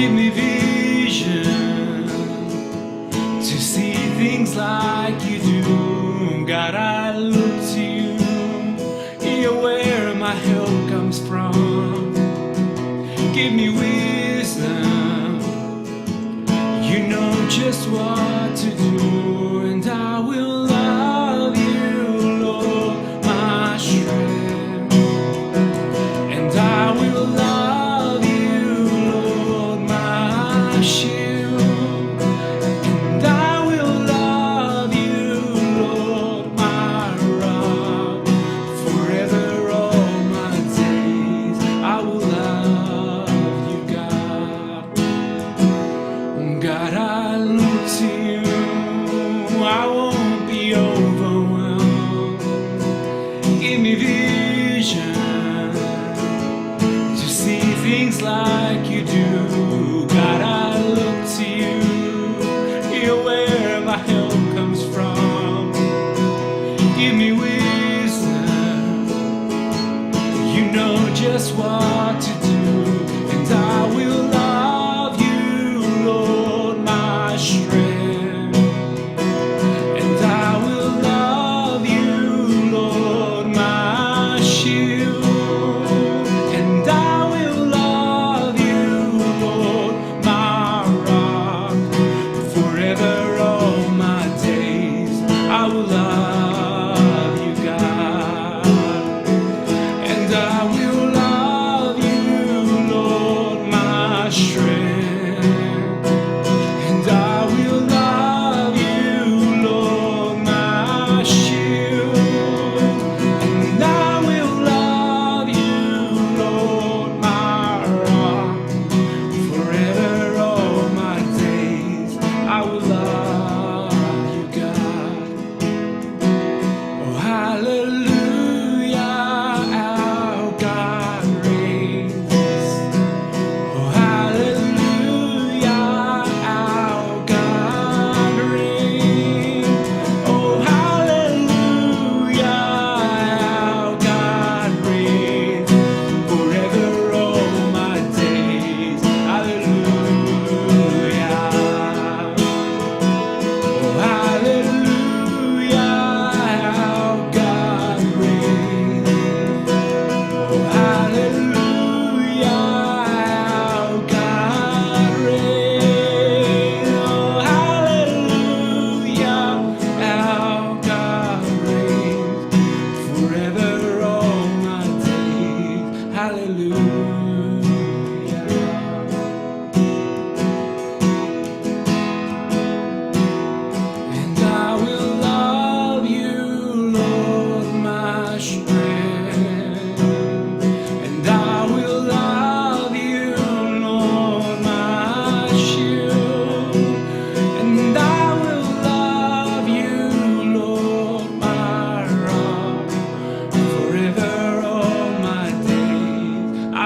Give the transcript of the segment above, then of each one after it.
Give me vision to see things like you do. God, I look to you. You're where my help comes from. Give me wisdom. You know just what to do, and I will love you, Lord, my strength. And I will love you, Lord, my shield. And I will love you, Lord, my rock. Forever all my days I will love you, God. God, I look to you. I won't be overwhelmed. Give me vision to see things like you do. God, I look to you. You're where my help comes from. Give me wisdom. You know just what to do, and I will love you, Lord, my strength. And I will love you, Lord, my shield. And I will love you, Lord, my rock. Forever all my days I will love you, God. And I will love you, Lord, my strength. And I will love you, Lord, my shield. And I will love you, Lord, my rock. Forever all my days I will love you, God. Oh, hallelujah, our God reigns. Oh, hallelujah, our God reigns. Oh, hallelujah, our God reigns. Forever all my days, hallelujah. Oh, hallelujah, our God reigns. Oh, hallelujah, our God reigns. Oh, hallelujah, our God reigns. Forever all my days, hallelujah. And I will love you, Lord, my strength. And I will love you, Lord, my shield. And I will love you, Lord, my rock. Forever all my days I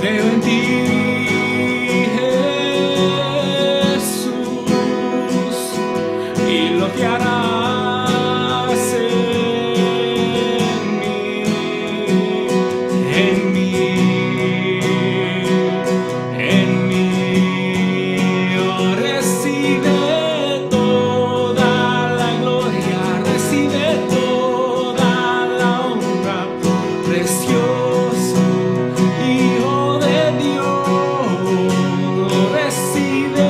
Creo en ti, Jesús, y lo que harás en mí, en mí. Oh, recibe toda la gloria, recibe toda la honra, precioso Hijo de Dios. Recibe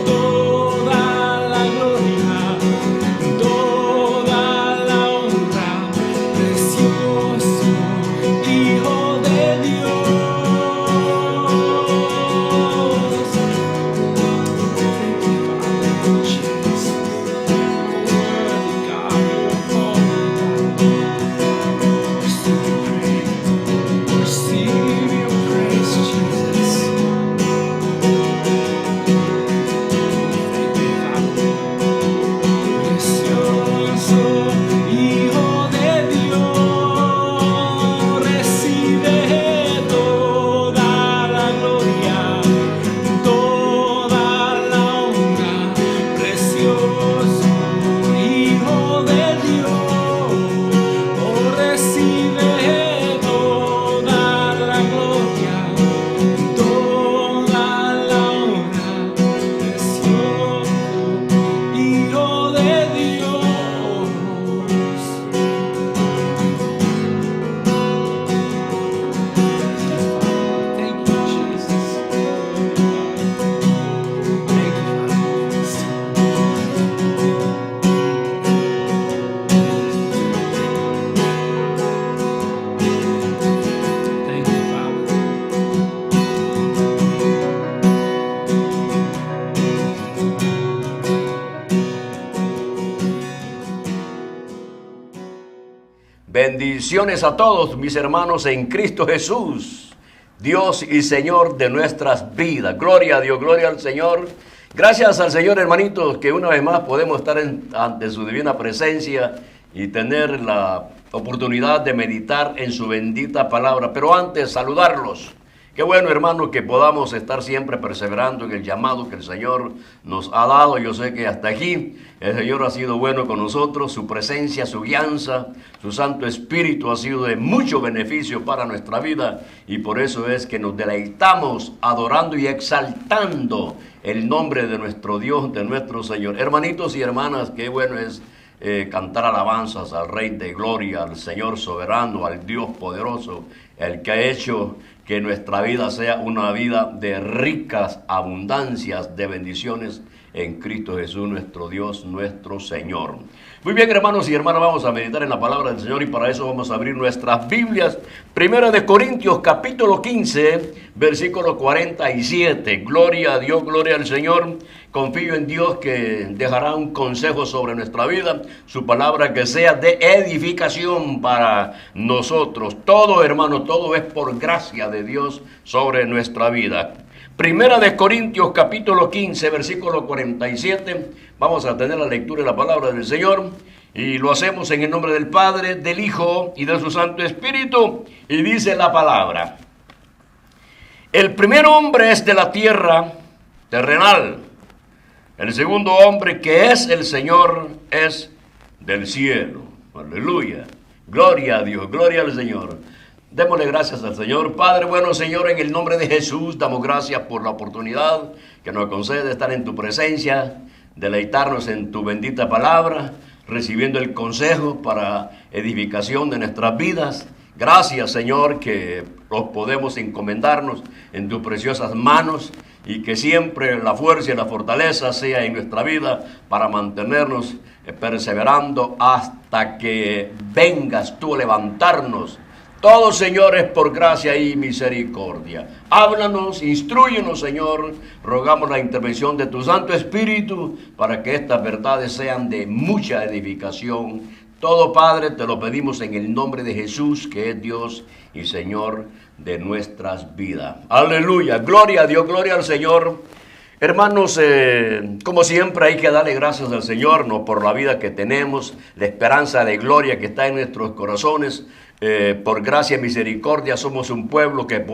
toda la gloria, toda la honra, precioso Hijo de Dios. Receive your praise, Jesus. Precioso Hijo de Dios, recibe toda la gloria, toda la honra, precioso Hijo de Dios. Oh, recibe toda la gloria, toda la honra, precioso Hijo de Dios. Thank you, Jesus. Thank you, Father. Thank you, Father. Bendiciones a todos mis hermanos en Cristo Jesús, Dios y Señor de nuestras vidas. Gloria a Dios, gloria al Señor. Gracias al Señor, hermanitos, que una vez más podemos estar ante su divina presencia y tener la oportunidad de meditar en su bendita palabra. Pero antes, saludarlos. Qué bueno, hermanos, que podamos estar siempre perseverando en el llamado que el Señor nos ha dado. Yo sé que hasta aquí el Señor ha sido bueno con nosotros. Su presencia, su guianza, su Santo Espíritu ha sido de mucho beneficio para nuestra vida. Y por eso es que nos deleitamos adorando y exaltando el nombre de nuestro Dios, de nuestro Señor. Hermanitos y hermanas, qué bueno es cantar alabanzas al Rey de Gloria, al Señor soberano, al Dios poderoso, el que ha hecho que nuestra vida sea una vida de ricas abundancias de bendiciones en Cristo Jesús, nuestro Dios, nuestro Señor. Muy bien, hermanos y hermanas, vamos a meditar en la palabra del Señor y para eso vamos a abrir nuestras Biblias. Primera de Corintios, capítulo 15, versículo 47. Gloria a Dios, gloria al Señor. Confío en Dios que dejará un consejo sobre nuestra vida, su palabra que sea de edificación para nosotros. Todo, hermano, todo es por gracia de Dios sobre nuestra vida. Primera de Corintios, capítulo 15, versículo 47. Vamos a tener la lectura de la palabra del Señor. Y lo hacemos en el nombre del Padre, del Hijo y de su Santo Espíritu. Y dice la palabra: el primer hombre es de la tierra terrenal. El segundo hombre, que es el Señor, es del cielo. Aleluya. Gloria a Dios, gloria al Señor. Démosle gracias al Señor. Padre bueno, Señor, en el nombre de Jesús, damos gracias por la oportunidad que nos concede de estar en tu presencia, deleitarnos en tu bendita palabra, recibiendo el consejo para edificación de nuestras vidas. Gracias, Señor, que los podemos encomendarnos en tus preciosas manos y que siempre la fuerza y la fortaleza sea en nuestra vida para mantenernos perseverando hasta que vengas tú a levantarnos. Todo, Señor, es por gracia y misericordia. Háblanos, instrúyenos, Señor. Rogamos la intervención de tu Santo Espíritu para que estas verdades sean de mucha edificación. Todo, Padre, te lo pedimos en el nombre de Jesús, que es Dios y Señor de nuestras vidas. Aleluya, gloria a Dios, gloria al Señor. Hermanos, como siempre hay que darle gracias al Señor, ¿no?, por la vida que tenemos, la esperanza de gloria que está en nuestros corazones. por gracia y misericordia somos un pueblo que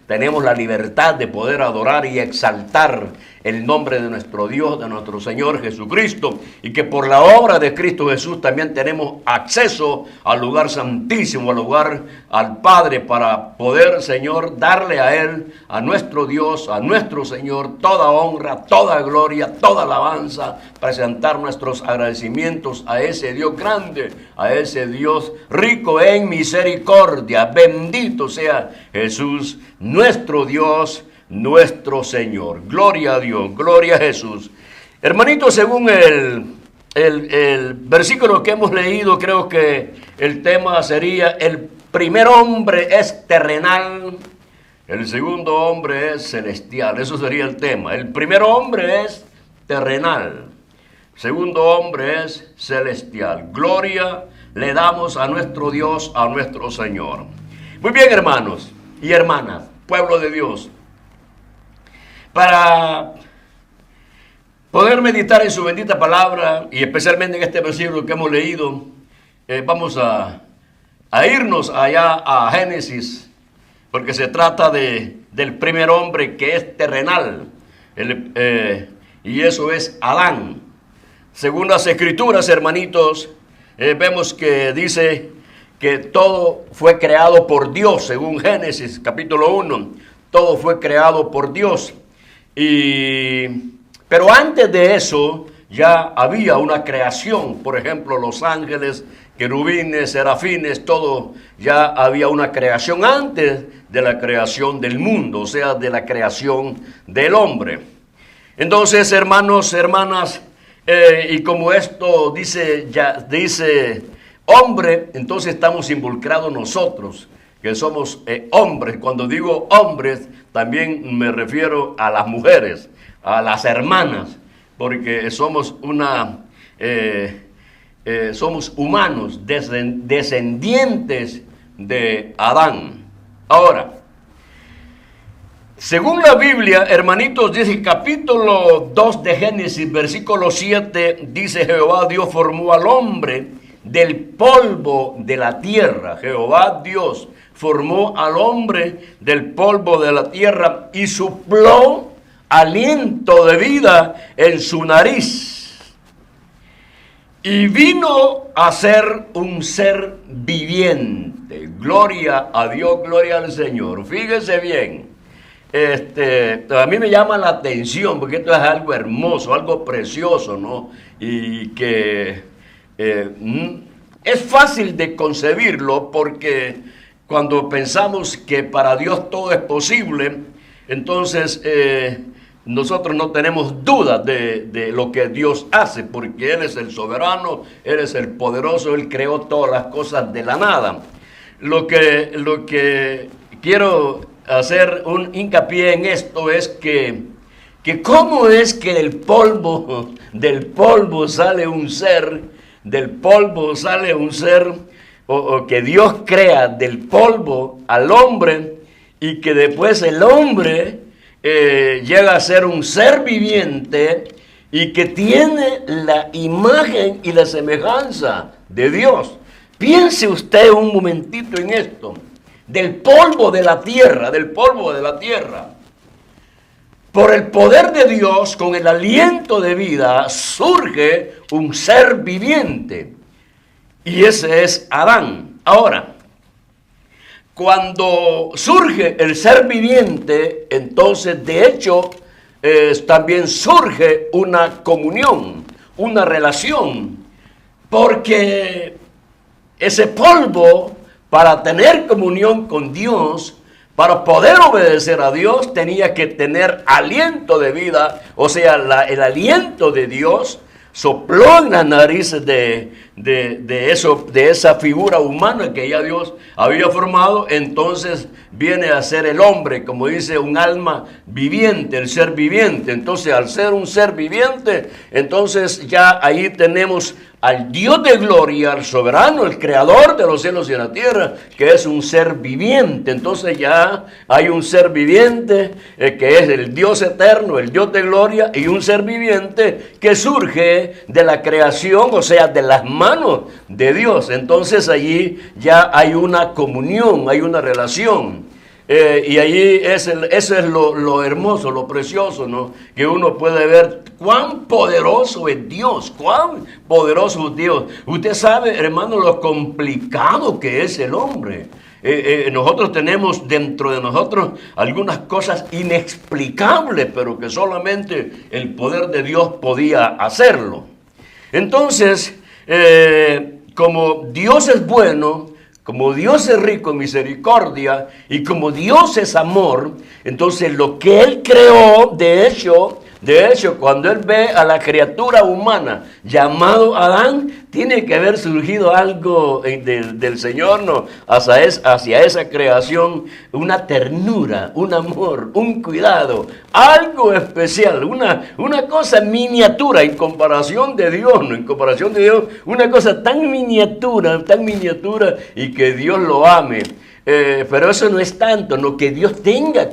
tenemos la libertad de poder adorar y exaltar el nombre de nuestro Dios, de nuestro Señor Jesucristo, y que por la obra de Cristo Jesús también tenemos acceso al lugar santísimo, al lugar al Padre, para poder, Señor, darle a Él, a nuestro Dios, a nuestro Señor, toda honra, toda gloria, toda alabanza, presentar nuestros agradecimientos a ese Dios grande, a ese Dios rico en misericordia. Bendito sea Jesús, nuestro Dios, nuestro Señor. Gloria a Dios, gloria a Jesús. Hermanitos, según el versículo que hemos leído, creo que el tema sería: el primer hombre es terrenal, el segundo hombre es celestial. Eso sería el tema. El primer hombre es terrenal, segundo hombre es celestial. Gloria le damos a nuestro Dios, a nuestro Señor. Muy bien, hermanos y hermanas, pueblo de Dios. Para poder meditar en su bendita palabra, y especialmente en este versículo que hemos leído, vamos a irnos allá a Génesis, porque se trata del primer hombre que es terrenal, y eso es Adán. Según las Escrituras, hermanitos, vemos que dice que todo fue creado por Dios, según Génesis capítulo 1, todo fue creado por Dios. Pero antes de eso ya había una creación. Por ejemplo, los ángeles, querubines, serafines, todo, ya había una creación antes de la creación del mundo, o sea, de la creación del hombre. Entonces, hermanos, hermanas, y como esto dice hombre, entonces estamos involucrados nosotros, que somos hombres. Cuando digo hombres, también me refiero a las mujeres, a las hermanas, porque somos somos humanos, descendientes de Adán. Ahora, según la Biblia, hermanitos, dice capítulo 2 de Génesis, versículo 7, dice: Jehová Dios formó al hombre del polvo de la tierra. Jehová Dios formó al hombre del polvo de la tierra y sopló aliento de vida en su nariz. Y vino a ser un ser viviente. Gloria a Dios, gloria al Señor. Fíjese bien. A mí me llama la atención porque esto es algo hermoso, algo precioso, ¿no? Y que es fácil de concebirlo, porque cuando pensamos que para Dios todo es posible, entonces nosotros no tenemos duda de lo que Dios hace, porque Él es el soberano, Él es el poderoso, Él creó todas las cosas de la nada. Lo que quiero hacer un hincapié en esto es que cómo es que del polvo sale un ser, o que Dios crea del polvo al hombre, y que después el hombre llega a ser un ser viviente y que tiene la imagen y la semejanza de Dios. Piense usted un momentito en esto. Del polvo de la tierra, por el poder de Dios, con el aliento de vida, surge un ser viviente. Y ese es Adán. Ahora, cuando surge el ser viviente, entonces de hecho también surge una comunión, una relación, porque ese polvo, para tener comunión con Dios, para poder obedecer a Dios, tenía que tener aliento de vida, o sea, el aliento de Dios sopló en las narices de esa figura humana que ya Dios había formado. Entonces viene a ser el hombre, como dice, un alma viviente, el ser viviente. Entonces, al ser un ser viviente, entonces ya ahí tenemos al Dios de gloria, al soberano, el creador de los cielos y la tierra, que es un ser viviente. Entonces ya hay un ser viviente que es el Dios eterno, el Dios de gloria, y un ser viviente que surge de la creación, o sea, de las manos mano de Dios. Entonces allí ya hay una comunión, hay una relación. Y allí eso es lo hermoso, lo precioso, ¿no? Que uno puede ver cuán poderoso es Dios, cuán poderoso es Dios. Usted sabe, hermano, lo complicado que es el hombre. Nosotros tenemos dentro de nosotros algunas cosas inexplicables, pero que solamente el poder de Dios podía hacerlo. Entonces, como Dios es bueno, como Dios es rico en misericordia y como Dios es amor, entonces lo que Él creó, de hecho, cuando Él ve a la criatura humana llamado Adán, tiene que haber surgido algo del Señor, ¿no? Hacia esa creación, una ternura, un amor, un cuidado, algo especial, una cosa miniatura en comparación de Dios, ¿no? En comparación de Dios, una cosa tan miniatura, y que Dios lo ame. Pero eso no es tanto, no, que Dios tenga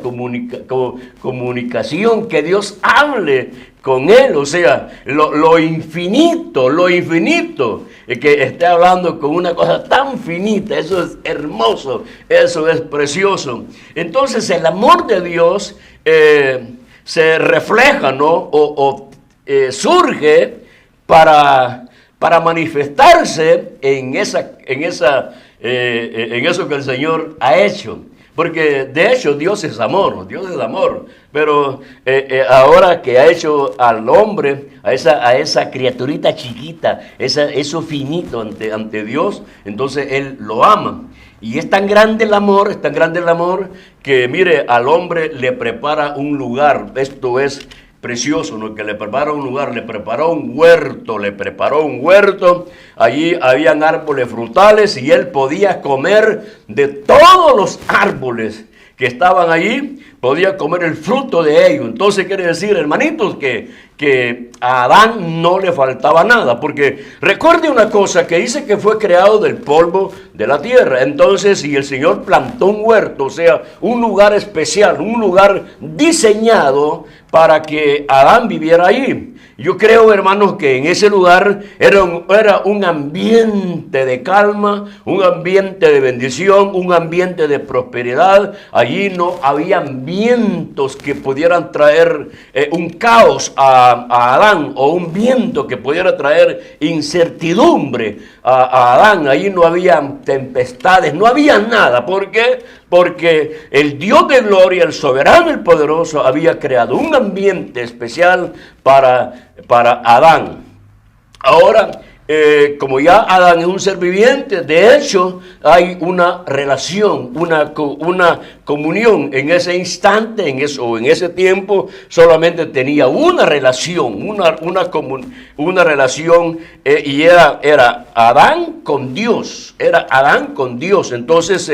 comunicación, que Dios hable con Él, o sea, lo infinito, que esté hablando con una cosa tan finita, eso es hermoso, eso es precioso. Entonces el amor de Dios se refleja, ¿no? Surge para manifestarse en eso que el Señor ha hecho. Porque de hecho Dios es amor, pero ahora que ha hecho al hombre, a esa criaturita chiquita, eso finito ante Dios, entonces Él lo ama. Y es tan grande el amor, que mire, al hombre le prepara un lugar. Esto es precioso, ¿no? Que le preparó un lugar, le preparó un huerto, allí habían árboles frutales y él podía comer de todos los árboles que estaban allí, podía comer el fruto de ellos. Entonces quiere decir, hermanitos, que a Adán no le faltaba nada, porque recuerde una cosa, que dice que fue creado del polvo de la tierra. Entonces, si el Señor plantó un huerto, o sea, un lugar especial, un lugar diseñado para que Adán viviera allí. Yo creo, hermanos, que en ese lugar era un ambiente de calma, un ambiente de bendición, un ambiente de prosperidad. Allí no habían vientos que pudieran traer un caos a Adán, o un viento que pudiera traer incertidumbre a Adán. Allí no había tempestades, no había nada. ¿Por qué? Porque el Dios de gloria, el soberano, el poderoso, había creado un ambiente especial para Adán. Ahora, como ya Adán es un ser viviente, de hecho hay una relación, una comunión. En ese instante, en ese tiempo, solamente tenía una relación, una relación, y era Adán con Dios, Entonces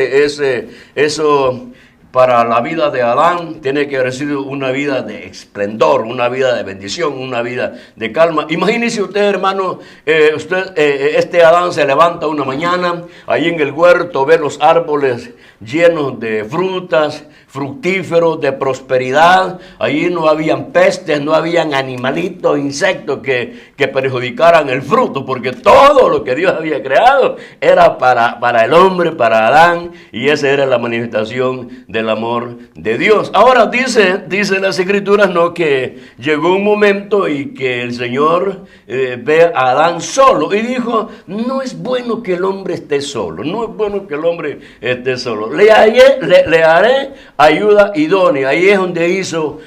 eso para la vida de Adán tiene que haber sido una vida de esplendor, una vida de bendición, una vida de calma. Imagínese usted, hermano, este Adán se levanta una mañana, ahí en el huerto ve los árboles llenos de frutas, fructíferos, de prosperidad. Allí no habían pestes, no habían animalitos, insectos que perjudicaran el fruto, porque todo lo que Dios había creado era para el hombre, para Adán, y esa era la manifestación del amor de Dios. Ahora dice las Escrituras, ¿no?, que llegó un momento y que el Señor ve a Adán solo y dijo: no es bueno que el hombre esté solo, le haré ayuda idónea. Ahí es donde hizo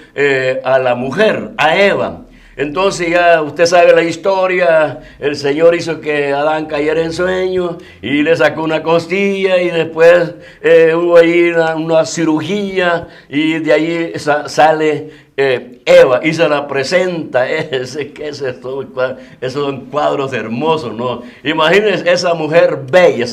a la mujer, a Eva. Entonces ya usted sabe la historia, el Señor hizo que Adán cayera en sueño y le sacó una costilla, y después hubo ahí una cirugía, y de ahí sale Eva y se la presenta. Esos son cuadros hermosos, ¿no? Imagínense esa mujer bella,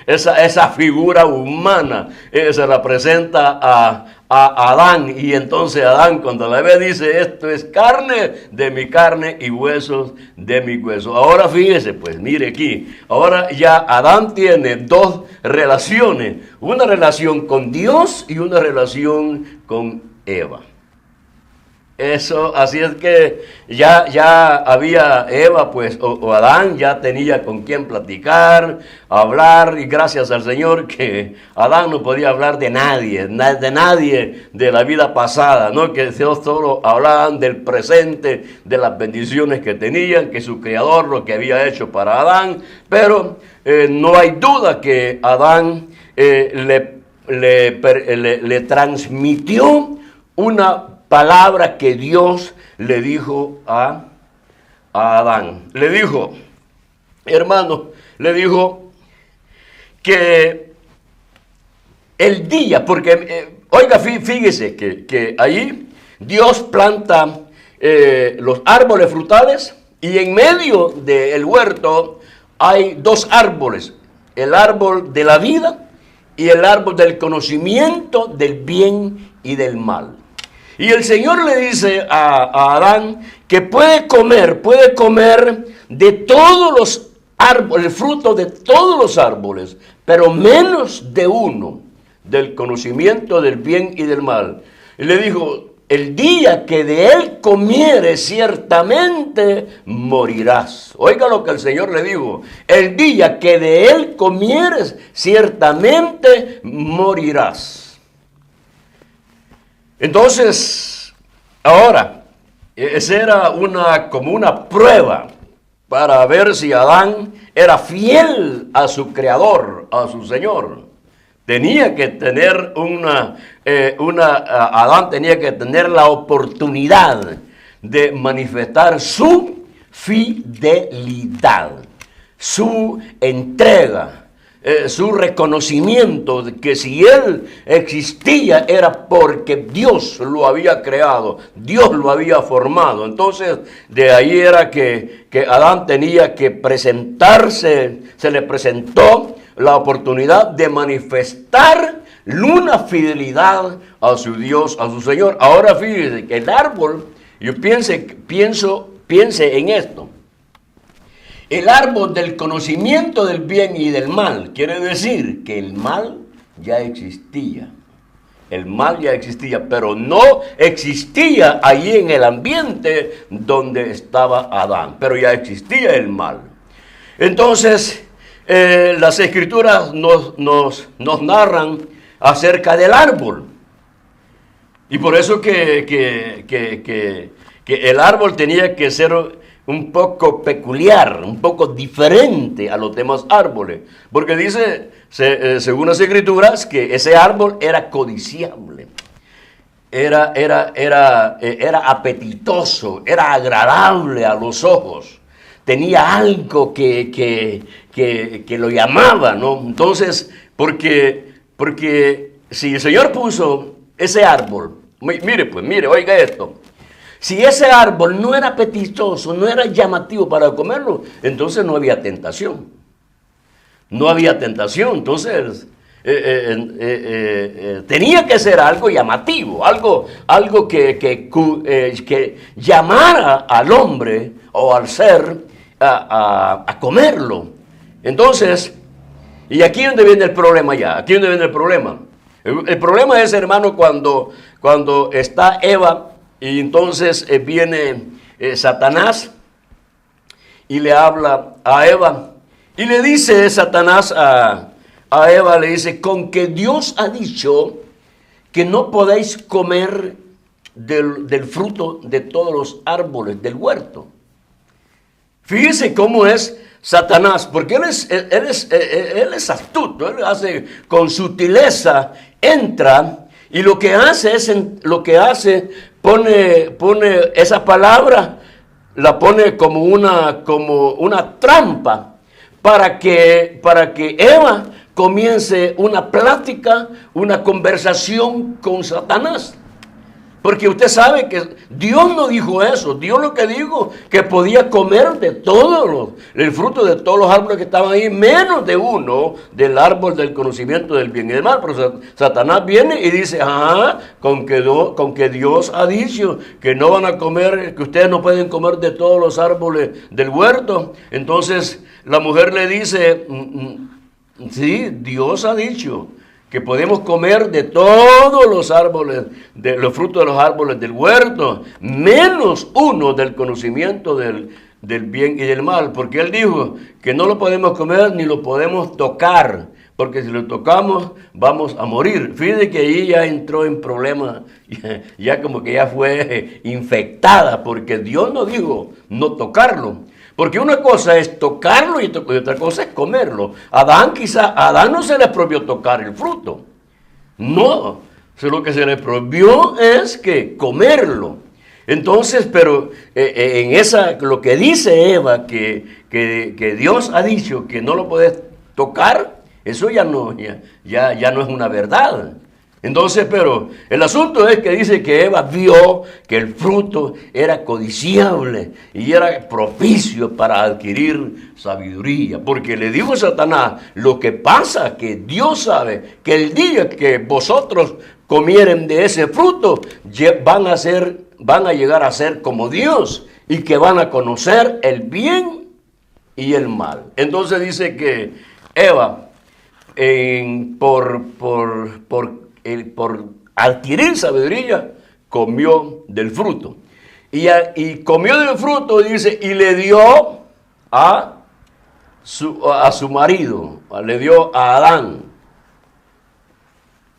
esa figura humana, se la presenta a Adán, y entonces Adán, cuando la ve, dice: esto es carne de mi carne y huesos de mi hueso. Ahora fíjese, pues mire aquí, ahora ya Adán tiene dos relaciones, una relación con Dios y una relación con Eva. Eso, así es que ya había Eva, pues, o Adán ya tenía con quién platicar, hablar, y gracias al Señor que Adán no podía hablar de nadie de la vida pasada, ¿no? Que Dios solo hablaban del presente, de las bendiciones que tenían, que su Creador lo que había hecho para Adán, pero no hay duda que Adán le transmitió una palabra que Dios le dijo a Adán. Le dijo, hermano, le dijo que el día, porque, oiga, fíjese que ahí Dios planta los árboles frutales y en medio del huerto hay dos árboles, el árbol de la vida y el árbol del conocimiento del bien y del mal. Y el Señor le dice a Adán que puede comer de todos los árboles, el fruto de todos los árboles, pero menos de uno, del conocimiento del bien y del mal. Y le dijo, el día que de él comieres, ciertamente morirás. Oiga lo que el Señor le dijo, el día que de él comieres, ciertamente morirás. Entonces, ahora, esa era como una prueba para ver si Adán era fiel a su Creador, a su Señor. Tenía que tener Adán tenía que tener la oportunidad de manifestar su fidelidad, su entrega, su reconocimiento de que si él existía era porque Dios lo había creado, Dios lo había formado. Entonces de ahí era que Adán tenía que presentarse, se le presentó la oportunidad de manifestar una fidelidad a su Dios, a su Señor. Ahora fíjese que el árbol, yo piense en esto. El árbol del conocimiento del bien y del mal quiere decir que el mal ya existía. El mal ya existía, pero no existía ahí en el ambiente donde estaba Adán, pero ya existía el mal. Entonces, las Escrituras nos narran acerca del árbol. Y por eso que el árbol tenía que ser un poco peculiar, un poco diferente a los demás árboles. Porque dice, según las Escrituras, que ese árbol era codiciable. Era apetitoso, era agradable a los ojos. Tenía algo que lo llamaba, ¿no? Entonces, porque si el Señor puso ese árbol, mire, oiga esto. Si ese árbol no era apetitoso, no era llamativo para comerlo, entonces no había tentación. No había tentación, entonces tenía que ser algo llamativo, algo que llamara al hombre o al ser a comerlo. Entonces, y aquí es donde viene el problema ya, aquí es donde viene el problema. El problema es, hermano, cuando está Eva. Y entonces viene Satanás y le habla a Eva. Y le dice Satanás a Eva, le dice, con que Dios ha dicho que no podéis comer del fruto de todos los árboles del huerto. Fíjese cómo es Satanás, porque él es astuto, él hace con sutileza, entra. Y lo que hace pone esa palabra, la pone como una trampa para que Eva comience una plática, una conversación con Satanás. Porque usted sabe que Dios no dijo eso. Dios lo que dijo, que podía comer de el fruto de todos los árboles que estaban ahí, menos de uno, del árbol del conocimiento del bien y del mal. Pero Satanás viene y dice, con que Dios ha dicho que no van a comer, que ustedes no pueden comer de todos los árboles del huerto. Entonces la mujer le dice, sí, Dios ha dicho que podemos comer de todos los árboles, de los frutos de los árboles del huerto, menos uno del conocimiento del bien y del mal, porque Él dijo que no lo podemos comer ni lo podemos tocar, porque si lo tocamos vamos a morir. Fíjate que ahí ya entró en problemas, ya como que ya fue infectada, porque Dios no dijo no tocarlo. Porque una cosa es tocarlo y otra cosa es comerlo. A Adán no se le prohibió tocar el fruto. No, lo que se le prohibió es que comerlo. Entonces, pero lo que dice Eva, que Dios ha dicho que no lo puedes tocar, eso ya no es una verdad. Entonces, pero el asunto es que dice que Eva vio que el fruto era codiciable y era propicio para adquirir sabiduría. Porque le dijo a Satanás, lo que pasa que Dios sabe que el día que vosotros comieren de ese fruto, van a llegar a ser como Dios y que van a conocer el bien y el mal. Entonces dice que Eva, por adquirir sabiduría, comió del fruto. Y comió del fruto, dice, y le dio a su marido, le dio a Adán.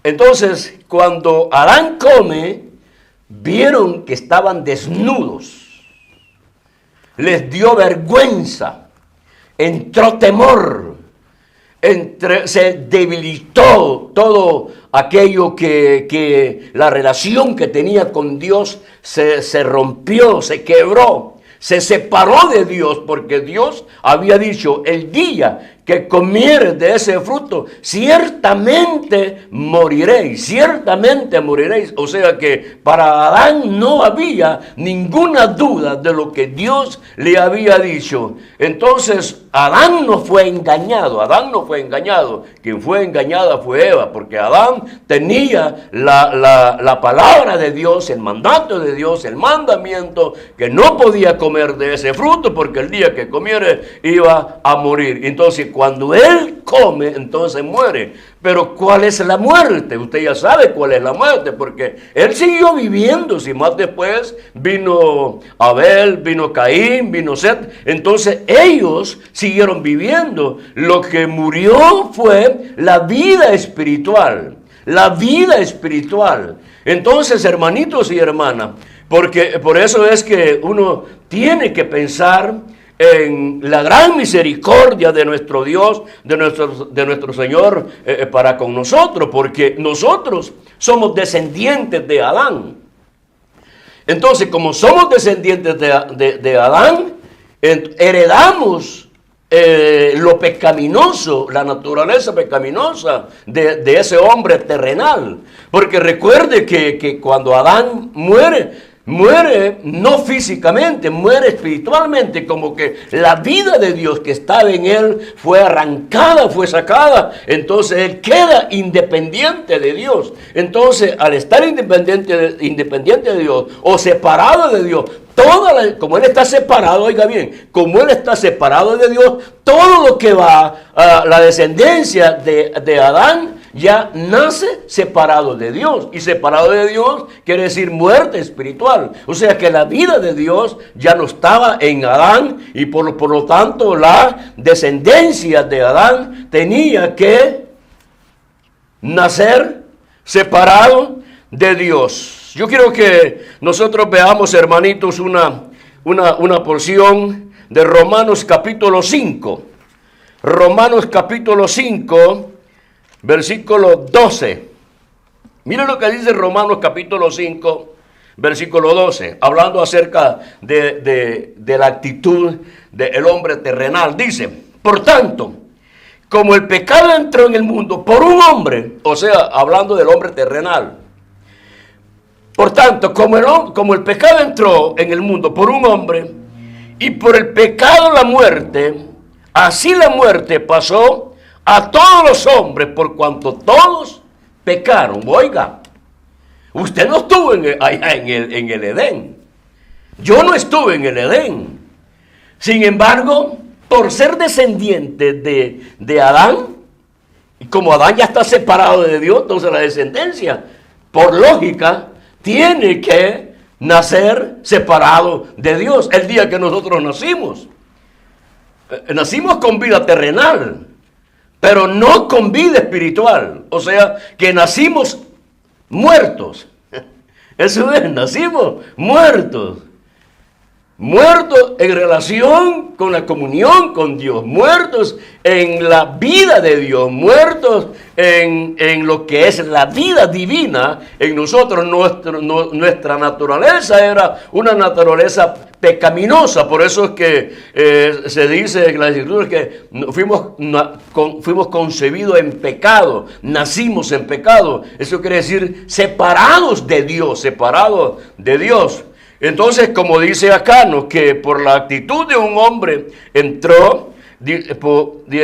Entonces, cuando Adán come, vieron que estaban desnudos. Les dio vergüenza, entró temor. Se debilitó todo aquello que la relación que tenía con Dios se rompió, se quebró, se separó de Dios, porque Dios había dicho, el día que comieres de ese fruto, ciertamente moriréis. O sea que para Adán no había ninguna duda de lo que Dios le había dicho. Entonces Adán no fue engañado. Quien fue engañada fue Eva, porque Adán tenía la palabra de Dios, el mandato de Dios, el mandamiento, que no podía comer de ese fruto, porque el día que comiere iba a morir. Entonces cuando él come, entonces muere. Pero ¿cuál es la muerte? Usted ya sabe cuál es la muerte, porque él siguió viviendo. Si más después vino Abel, vino Caín, vino Set, entonces ellos siguieron viviendo. Lo que murió fue la vida espiritual. Entonces, hermanitos y hermanas, porque por eso es que uno tiene que pensar en la gran misericordia de nuestro Dios, de nuestro Señor para con nosotros, porque nosotros somos descendientes de Adán. Entonces, como somos descendientes de Adán, heredamos lo pecaminoso, la naturaleza pecaminosa de ese hombre terrenal. Porque recuerde que cuando Adán muere no físicamente, muere espiritualmente, como que la vida de Dios que estaba en él fue arrancada, fue sacada. Entonces él queda independiente de Dios. Entonces, al estar independiente de Dios o separado de Dios, como él está separado, oiga bien, como él está separado de Dios, todo lo que va a la descendencia de Adán ya nace separado de Dios. Y separado de Dios quiere decir muerte espiritual. O sea que la vida de Dios ya no estaba en Adán, y por lo tanto la descendencia de Adán tenía que nacer separado de Dios. Yo quiero que nosotros veamos, hermanitos, una porción de Romanos capítulo 5. Romanos capítulo 5, versículo 12. Miren lo que dice Romanos capítulo 5, versículo 12, hablando acerca de la actitud del hombre terrenal. Dice, por tanto, como el pecado entró en el mundo por un hombre, o sea, hablando del hombre terrenal. Por tanto, como el pecado entró en el mundo por un hombre, y por el pecado la muerte, así la muerte pasó a todos los hombres, por cuanto todos pecaron. Oiga, usted no estuvo allá en el Edén. Yo no estuve en el Edén. Sin embargo, por ser descendiente de Adán, Y como Adán ya está separado de Dios, entonces la descendencia, por lógica, tiene que nacer separado de Dios. El día que nosotros nacimos, nacimos con vida terrenal, pero no con vida espiritual. O sea, que nacimos muertos. Eso es, nacimos muertos. Muertos en relación con la comunión con Dios, muertos en la vida de Dios, muertos en lo que es la vida divina en nosotros. Nuestra naturaleza era una naturaleza pecaminosa, por eso es que se dice en las Escrituras que fuimos concebidos en pecado, nacimos en pecado. Eso quiere decir separados de Dios, separados de Dios. Entonces, como dice acá, ¿no?, que por la actitud de un hombre el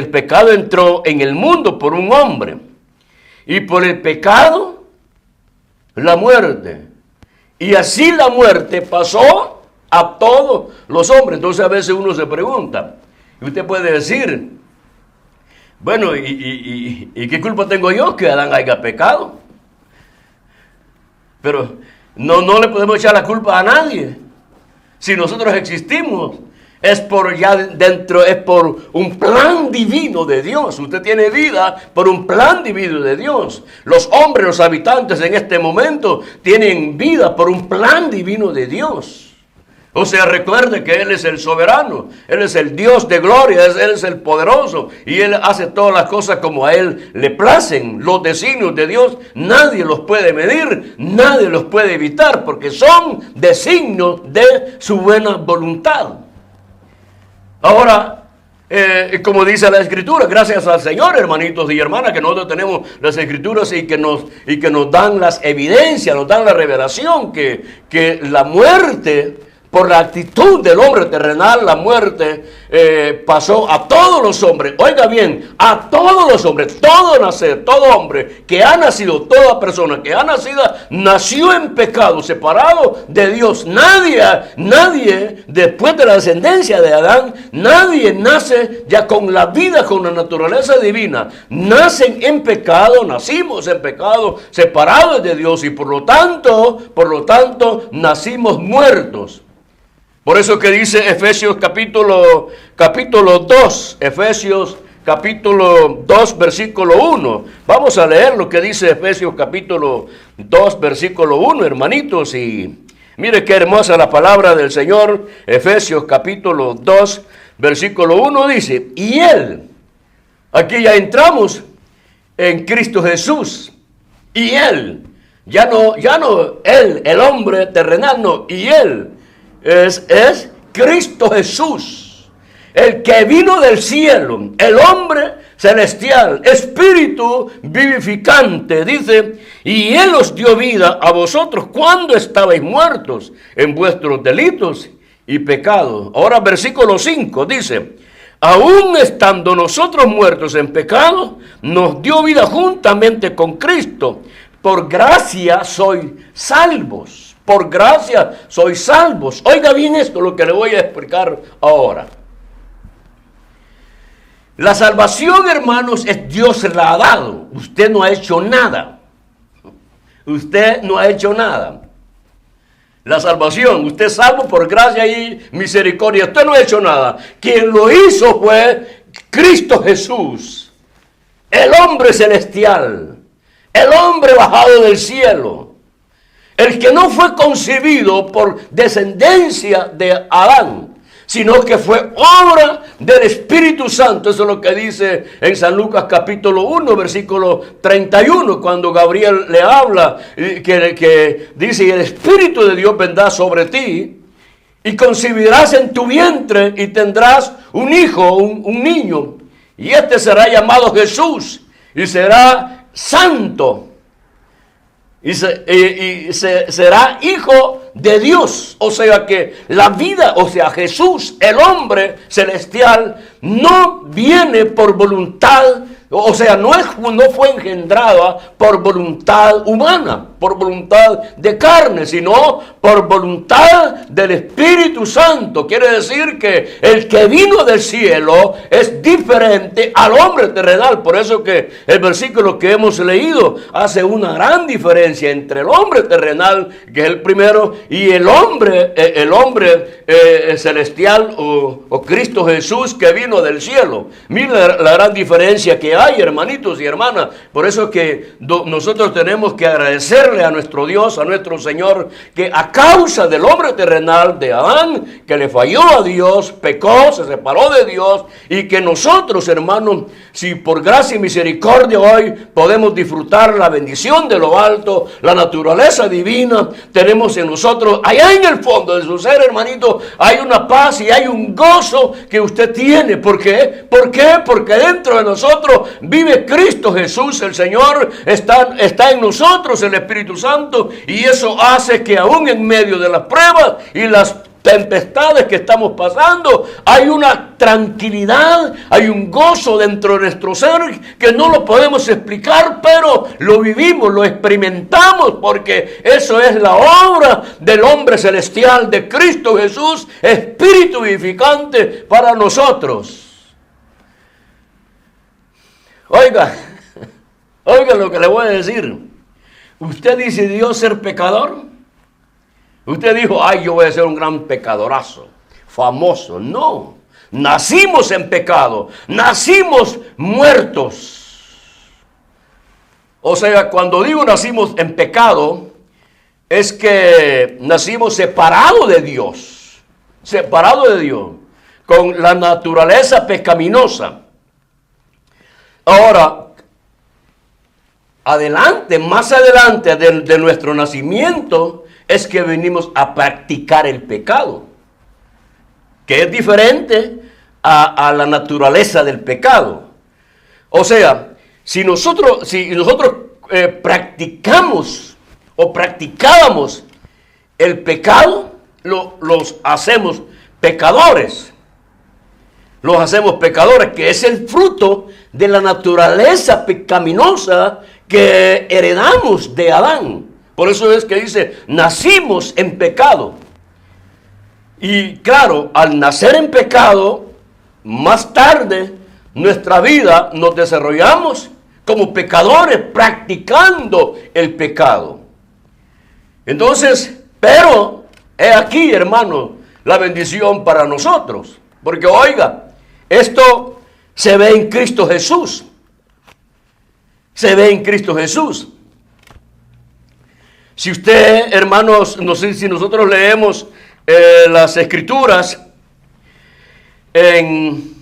pecado entró en el mundo por un hombre. Y por el pecado, la muerte. Y así la muerte pasó a todos los hombres. Entonces a veces uno se pregunta, y usted puede decir, bueno, ¿y qué culpa tengo yo que Adán haya pecado? Pero no le podemos echar la culpa a nadie. Si nosotros existimos, es por un plan divino de Dios. Usted tiene vida por un plan divino de Dios. Los hombres, los habitantes en este momento, tienen vida por un plan divino de Dios. O sea, recuerde que Él es el soberano, Él es el Dios de gloria, Él es el poderoso, y Él hace todas las cosas como a Él le placen. Los designios de Dios nadie los puede medir, nadie los puede evitar, porque son designios de su buena voluntad. Ahora, como dice la Escritura, gracias al Señor, hermanitos y hermanas, que nosotros tenemos las Escrituras y que nos dan las evidencias, nos dan la revelación que la muerte, por la actitud del hombre terrenal, la muerte pasó a todos los hombres. Oiga bien, a todos los hombres, todo hombre que ha nacido, toda persona que ha nacido, nació en pecado, separado de Dios. Nadie, después de la descendencia de Adán, nadie nace ya con la vida, con la naturaleza divina. Nacen en pecado, nacimos en pecado, separados de Dios, y por lo tanto, nacimos muertos. Por eso que dice Efesios capítulo 2, Efesios capítulo 2, versículo 1. Vamos a leer lo que dice Efesios capítulo 2, versículo 1, hermanitos. Y mire qué hermosa la palabra del Señor. Efesios capítulo 2, versículo 1 dice, y Él, aquí ya entramos en Cristo Jesús, y Él, ya no Él, el hombre terrenal, no, y Él. Es Cristo Jesús, el que vino del cielo, el hombre celestial, espíritu vivificante, dice, y Él os dio vida a vosotros cuando estabais muertos en vuestros delitos y pecados. Ahora versículo 5 dice, aún estando nosotros muertos en pecado, nos dio vida juntamente con Cristo. Por gracia sois salvos. Por gracia sois salvos. Oiga bien esto, lo que le voy a explicar ahora. La salvación, hermanos, Dios la ha dado. Usted no ha hecho nada. Usted no ha hecho nada. La salvación, usted es salvo por gracia y misericordia. Usted no ha hecho nada. Quien lo hizo fue Cristo Jesús, el hombre celestial, el hombre bajado del cielo. El que no fue concebido por descendencia de Adán, sino que fue obra del Espíritu Santo. Eso es lo que dice en San Lucas capítulo 1, versículo 31, cuando Gabriel le habla, que dice, y el Espíritu de Dios vendrá sobre ti, y concebirás en tu vientre, y tendrás un hijo, un niño, y este será llamado Jesús, y será santo. Y será hijo de Dios. O sea que la vida, o sea Jesús, el hombre celestial, no viene por voluntad, o sea, no fue engendrada por voluntad humana. por voluntad de carne, sino por voluntad del Espíritu Santo. Quiere decir que el que vino del cielo es diferente al hombre terrenal. Por eso que el versículo que hemos leído hace una gran diferencia entre el hombre terrenal, que es el primero, y el hombre celestial o Cristo Jesús que vino del cielo. Mira la gran diferencia que hay, hermanitos y hermanas. Por eso que nosotros tenemos que agradecerle a nuestro Dios, a nuestro Señor, que a causa del hombre terrenal de Adán, que le falló a Dios, pecó, se separó de Dios, y que nosotros, hermanos, si por gracia y misericordia hoy podemos disfrutar la bendición de lo alto, la naturaleza divina, tenemos en nosotros, allá en el fondo de su ser, hermanito, hay una paz y hay un gozo que usted tiene. ¿Por qué? ¿Por qué? Porque dentro de nosotros vive Cristo Jesús, el Señor, está en nosotros el Espíritu Santo, y eso hace que aún en medio de las pruebas y las tempestades que estamos pasando, hay una tranquilidad, hay un gozo dentro de nuestro ser que no lo podemos explicar, pero lo vivimos, lo experimentamos, porque eso es la obra del hombre celestial, de Cristo Jesús, Espíritu vivificante para nosotros. Oiga lo que le voy a decir. ¿Usted decidió ser pecador? Usted dijo, ay, yo voy a ser un gran pecadorazo, famoso. No, nacimos en pecado, nacimos muertos. O sea, cuando digo nacimos en pecado, es que nacimos separados de Dios, con la naturaleza pecaminosa. Ahora, más adelante de nuestro nacimiento, es que venimos a practicar el pecado, que es diferente a la naturaleza del pecado. O sea, si nosotros practicamos o practicábamos el pecado, los hacemos pecadores. Los hacemos pecadores, que es el fruto de la naturaleza pecaminosa que heredamos de Adán. Por eso es que dice, nacimos en pecado. Y claro, al nacer en pecado, más tarde, nuestra vida nos desarrollamos como pecadores, practicando el pecado. Entonces, pero, he aquí, hermano, la bendición para nosotros. Porque, oiga, esto se ve en Cristo Jesús. Se ve en Cristo Jesús. Si usted, hermanos, no sé si nosotros leemos las Escrituras en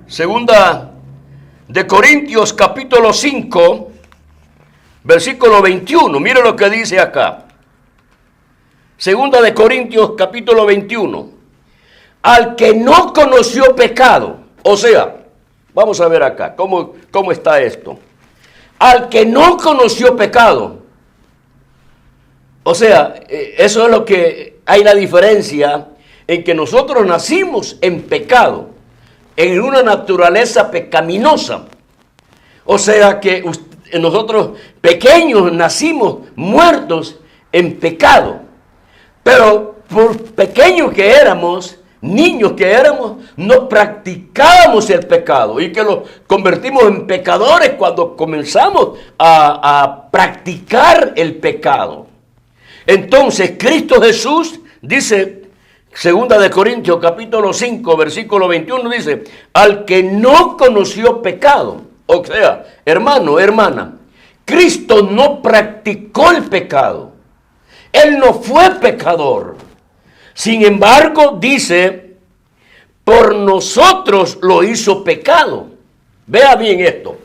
2 de Corintios capítulo 5, versículo 21. Mire lo que dice acá. 2 de Corintios capítulo 21. Al que no conoció pecado. O sea, vamos a ver acá, ¿cómo está esto? Al que no conoció pecado. O sea, eso es lo que hay la diferencia en que nosotros nacimos en pecado, en una naturaleza pecaminosa. O sea que nosotros pequeños nacimos muertos en pecado. Pero por pequeños que éramos, niños que éramos, no practicábamos el pecado y que los convertimos en pecadores cuando comenzamos a practicar el pecado. Entonces Cristo Jesús dice, 2 de Corintios capítulo 5 versículo 21, dice, al que no conoció pecado. O sea, hermano, hermana, Cristo no practicó el pecado. Él no fue pecador. Sin embargo, dice, por nosotros lo hizo pecado. Vea bien esto.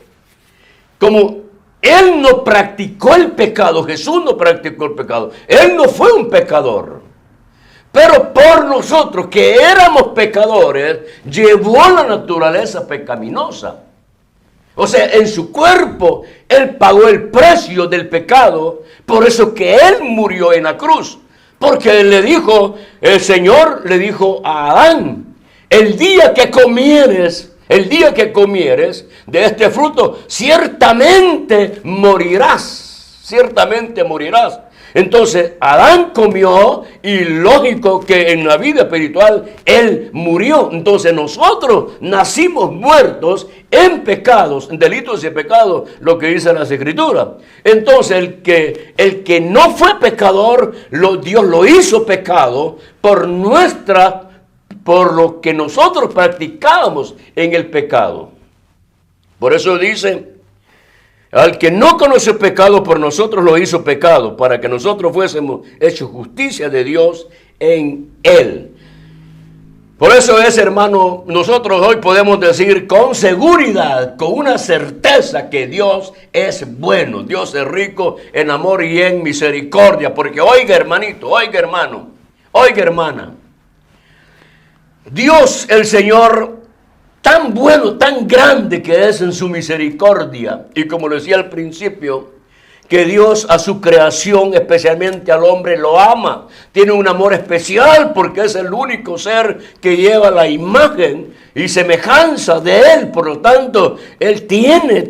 Como Él no practicó el pecado, Jesús no practicó el pecado. Él no fue un pecador. Pero por nosotros, que éramos pecadores, llevó la naturaleza pecaminosa. O sea, en su cuerpo, Él pagó el precio del pecado. Por eso que Él murió en la cruz. Porque el Señor le dijo a Adán, el día que comieres el día que comieres de este fruto, ciertamente morirás, ciertamente morirás. Entonces Adán comió y lógico que en la vida espiritual él murió. Entonces nosotros nacimos muertos en pecados, en delitos y pecados, lo que dice las Escrituras. Entonces el que no fue pecador, Dios lo hizo pecado por lo que nosotros practicábamos en el pecado. Por eso dice: al que no conoce pecado, por nosotros lo hizo pecado, para que nosotros fuésemos hechos justicia de Dios en él. Por eso es, hermano, nosotros hoy podemos decir con seguridad, con una certeza, que Dios es bueno, Dios es rico en amor y en misericordia. Porque oiga, hermanito, oiga, hermano, oiga, hermana, Dios el Señor, tan bueno, tan grande que es en su misericordia, y como lo decía al principio, que Dios a su creación, especialmente al hombre, lo ama. Tiene un amor especial porque es el único ser que lleva la imagen y semejanza de él. Por lo tanto, él tenía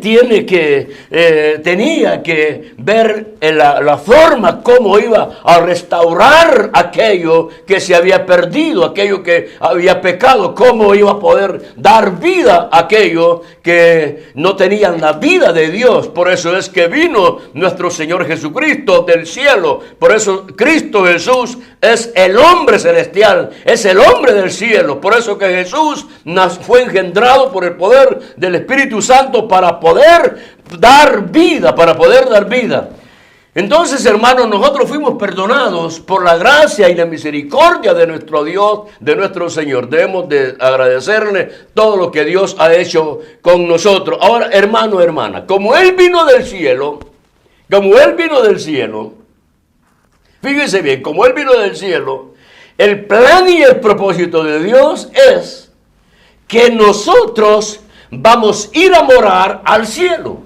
que ver la forma como iba a restaurar aquello que se había perdido, aquello que había pecado, cómo iba a poder dar vida a aquello que no tenían la vida de Dios. Por eso es que vino nuestro Señor Jesucristo del cielo. Por eso Cristo Jesús es el hombre celestial, es el hombre del cielo. Por eso que Jesús fue engendrado por el poder del Espíritu Santo para poder dar vida, Entonces, hermanos, nosotros fuimos perdonados por la gracia y la misericordia de nuestro Dios, de nuestro Señor. Debemos de agradecerle todo lo que Dios ha hecho con nosotros. Ahora, hermano, hermana, como Él vino del cielo, fíjese bien, como Él vino del cielo, el plan y el propósito de Dios es que nosotros vamos a ir a morar al cielo.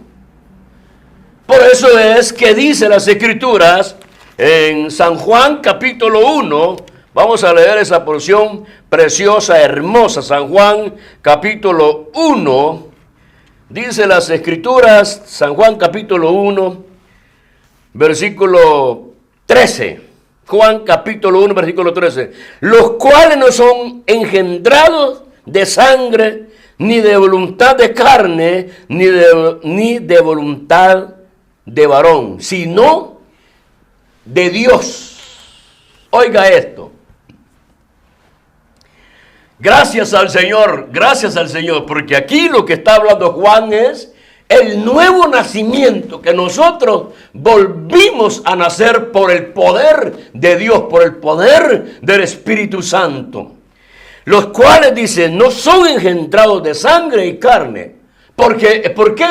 Por eso es que dice las Escrituras en San Juan capítulo 1, vamos a leer esa porción preciosa, hermosa. San Juan capítulo 1, dice las Escrituras, San Juan capítulo 1, versículo 13. Juan capítulo 1, versículo 13. Los cuales no son engendrados de sangre, ni de voluntad de carne, ni de voluntad de varón, sino de Dios. Oiga esto. Gracias al Señor, porque aquí lo que está hablando Juan es el nuevo nacimiento, que nosotros volvimos a nacer por el poder de Dios, por el poder del Espíritu Santo. Los cuales, dice, no son engendrados de sangre y carne. ¿Por qué,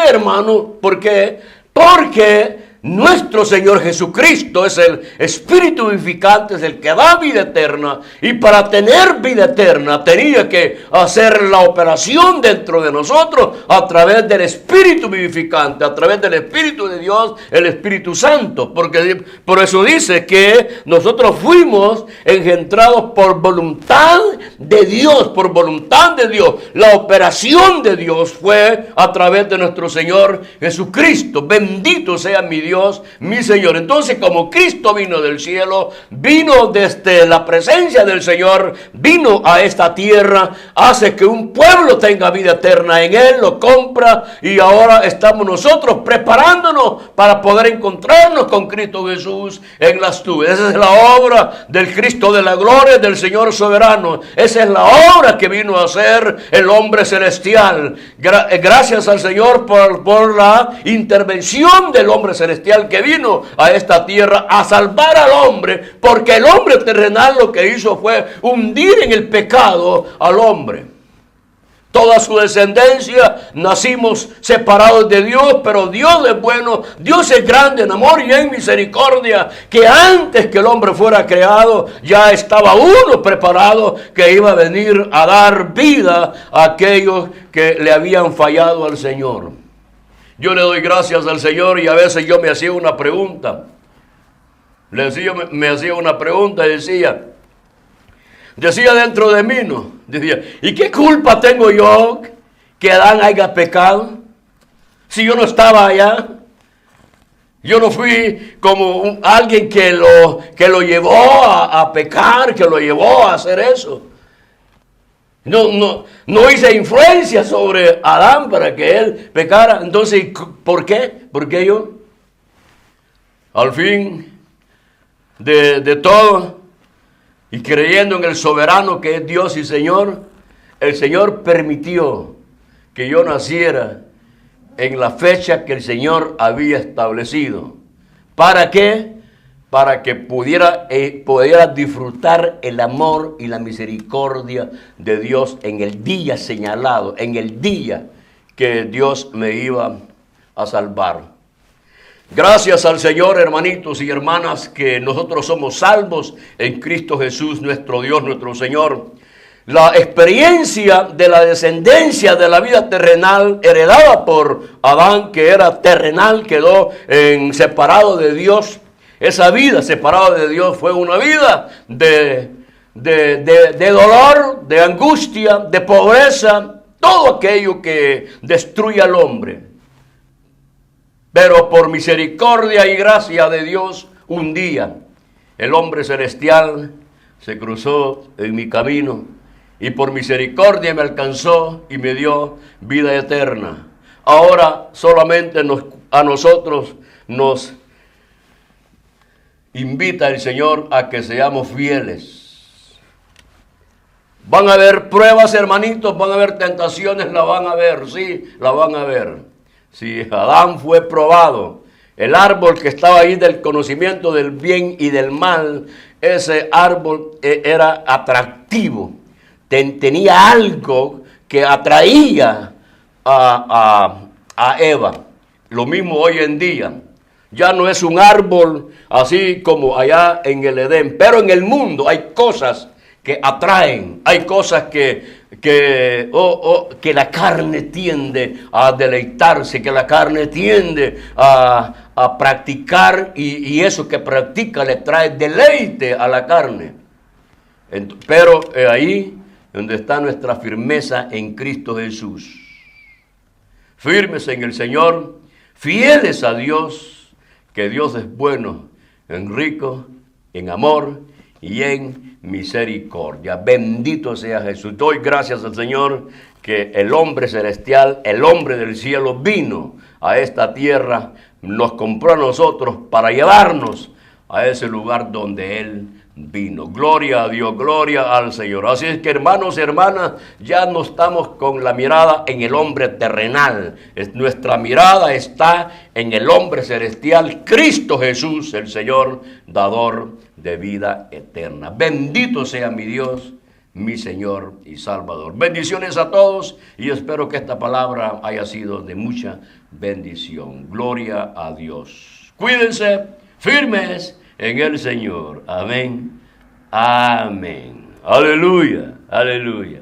hermano? ¿Por qué? Porque nuestro Señor Jesucristo es el Espíritu vivificante, es el que da vida eterna. Y para tener vida eterna tenía que hacer la operación dentro de nosotros a través del Espíritu vivificante, a través del Espíritu de Dios, el Espíritu Santo. Porque por eso dice que nosotros fuimos engendrados por voluntad de Dios, por voluntad de Dios. La operación de Dios fue a través de nuestro Señor Jesucristo. Bendito sea mi Dios, mi Señor. Entonces, como Cristo vino del cielo, vino desde la presencia del Señor, vino a esta tierra, hace que un pueblo tenga vida eterna en Él, lo compra, y ahora estamos nosotros preparándonos para poder encontrarnos con Cristo Jesús en las nubes. Esa es la obra del Cristo de la gloria, del Señor soberano. Esa es la obra que vino a hacer el hombre celestial. Gracias al Señor por la intervención del hombre celestial, que vino a esta tierra a salvar al hombre, porque el hombre terrenal lo que hizo fue hundir en el pecado al hombre. Toda su descendencia nacimos separados de Dios, pero Dios es bueno, Dios es grande en amor y en misericordia, que antes que el hombre fuera creado ya estaba uno preparado que iba a venir a dar vida a aquellos que le habían fallado al Señor. Yo le doy gracias al Señor, y a veces yo me hacía una pregunta. Me hacía una pregunta y decía dentro de mí, ¿no? Decía, ¿y qué culpa tengo yo que Adán haya pecado? Si yo no estaba allá. Yo no fui como alguien que lo llevó a pecar, que lo llevó a hacer eso. No hice influencia sobre Adán para que él pecara. Entonces, ¿por qué? ¿Por qué yo? Al fin de todo, y creyendo en el soberano que es Dios y Señor, el Señor permitió que yo naciera en la fecha que el Señor había establecido. ¿Para qué? Para que pudiera disfrutar el amor y la misericordia de Dios en el día señalado, en el día que Dios me iba a salvar. Gracias al Señor, hermanitos y hermanas, que nosotros somos salvos en Cristo Jesús, nuestro Dios, nuestro Señor. La experiencia de la descendencia de la vida terrenal heredada por Adán, que era terrenal, quedó separado de Dios. Esa vida separada de Dios fue una vida de dolor, de angustia, de pobreza, todo aquello que destruye al hombre. Pero por misericordia y gracia de Dios, un día el hombre celestial se cruzó en mi camino y por misericordia me alcanzó y me dio vida eterna. Ahora solamente a nosotros nos invita el Señor a que seamos fieles. Van a haber pruebas, hermanitos, van a haber tentaciones, la van a ver, sí, la van a ver. Si Adán fue probado, el árbol que estaba ahí del conocimiento del bien y del mal, ese árbol era atractivo, tenía algo que atraía a Eva. Lo mismo hoy en día. Ya no es un árbol así como allá en el Edén, pero en el mundo hay cosas que atraen, hay cosas que la carne tiende a deleitarse, que la carne tiende a practicar y eso que practica le trae deleite a la carne. Pero ahí donde está nuestra firmeza en Cristo Jesús. Firmes en el Señor, fieles a Dios, que Dios es bueno, en rico, en amor y en misericordia. Bendito sea Jesús. Doy gracias al Señor que el hombre celestial, el hombre del cielo vino a esta tierra, nos compró a nosotros para llevarnos a ese lugar donde Él vino. Gloria a Dios, gloria al Señor. Así es que, hermanos y hermanas, ya no estamos con la mirada en el hombre terrenal. Nuestra mirada está en el hombre celestial, Cristo Jesús, el Señor, dador de vida eterna. Bendito sea mi Dios, mi Señor y Salvador. Bendiciones a todos y espero que esta palabra haya sido de mucha bendición. Gloria a Dios. Cuídense, firmes en el Señor. Amén. Amén. Aleluya. Aleluya.